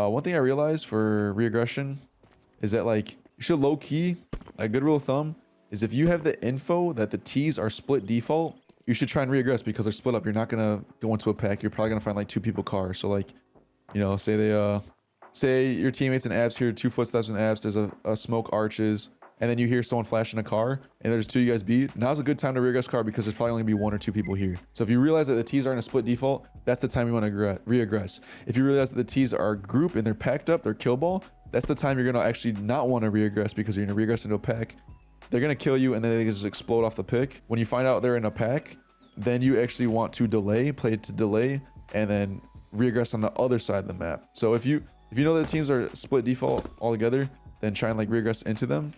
One thing I realized for reaggression is that like you should low key, a good rule of thumb is if you have the info that the T's are split default, you should try and reaggress because they're split up. You're not gonna go into a pack. You're probably gonna find like two people cars. So like, you know, say they say your teammates in abs here, 2 footsteps in abs, there's a smoke arches, and then you hear someone flash in a car, and there's 2 you guys beat. Now's a good time to reaggress car because there's probably only gonna be 1 or 2 people here. So if you realize that the T's are in a split default, that's the time you want to reaggress. If you realize that the T's are group and they're packed up, they're kill ball, that's the time you're gonna actually not want to reaggress because you're gonna reaggress into a pack. They're gonna kill you and then they just explode off the pick. When you find out they're in a pack, then you actually want to play it to delay, and then reaggress on the other side of the map. So if you know that the teams are split default altogether, then try and like reaggress into them.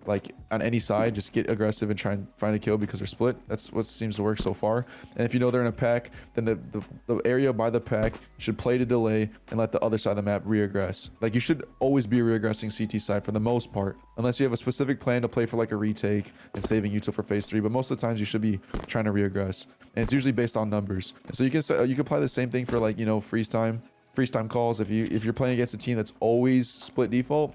Like on any side, just get aggressive and try and find a kill because they're split. That's what seems to work so far. And if you know they're in a pack, then the area by the pack should play to delay and let the other side of the map reaggress. Like you should always be reaggressing CT side for the most part, unless you have a specific plan to play for like a retake and saving util for phase 3. But most of the times you should be trying to reaggress, and it's usually based on numbers. And so you can apply the same thing for like, you know, freeze time calls. If you're playing against a team that's always split default,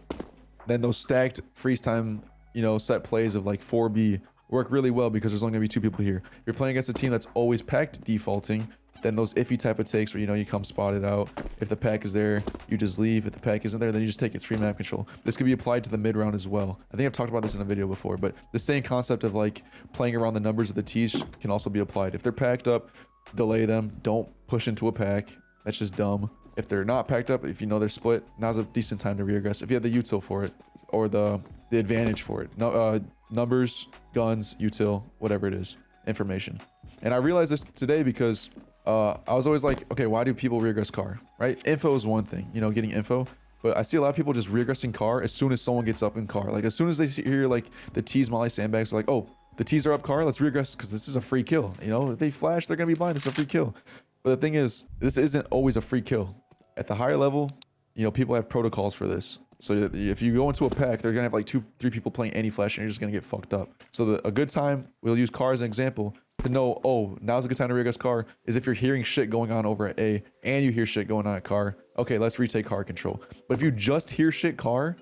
then those stacked freeze time, you know, set plays of like 4B work really well because there's only gonna be 2 people here. If you're playing against a team that's always packed defaulting, then those iffy type of takes where, you know, you come spot it out. If the pack is there, you just leave. If the pack isn't there, then you just take its free map control. This could be applied to the mid round as well. I think I've talked about this in a video before, but the same concept of like playing around the numbers of the T's can also be applied. If they're packed up, delay them. Don't push into a pack. That's just dumb. If they're not packed up, if you know they're split, now's a decent time to reaggress. If you have the util for it, or the advantage for it. No, numbers, guns, util, whatever it is, information. And I realized this today because I was always like, okay, why do people reaggress car, right? Info is one thing, you know, getting info. But I see a lot of people just reaggressing car as soon as someone gets up in car. Like as soon as they hear like the T's molly sandbags, they're like, oh, the T's are up car, let's reaggress because this is a free kill. You know, if they flash, they're gonna be blind, it's a free kill. But the thing is, this isn't always a free kill. At the higher level, you know, people have protocols for this. So if you go into a pack, they're gonna have like 2-3 people playing any flash, and you're just gonna get fucked up. So a good time, we'll use car as an example, to know, oh, now's a good time to reaggress car, is if you're hearing shit going on over at A, and you hear shit going on at car, okay, let's retake car control. But if you just hear shit car,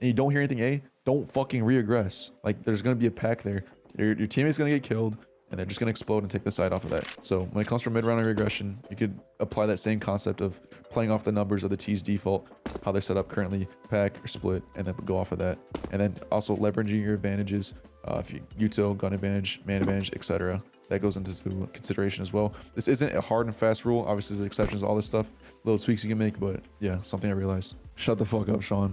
and you don't hear anything A, don't fucking reaggress. Like, there's gonna be a pack there. Your teammate's gonna get killed, and they're just gonna explode and take the side off of that. So when it comes from mid-round regression, you could apply that same concept of playing off the numbers of the T's default, how they're set up currently, pack or split, and then go off of that. And then also leveraging your advantages, if you util, gun advantage, man advantage, etc. That goes into consideration as well. This isn't a hard and fast rule. Obviously, there's exceptions to all this stuff, little tweaks you can make, but yeah, something I realized. Shut the fuck up, Sean.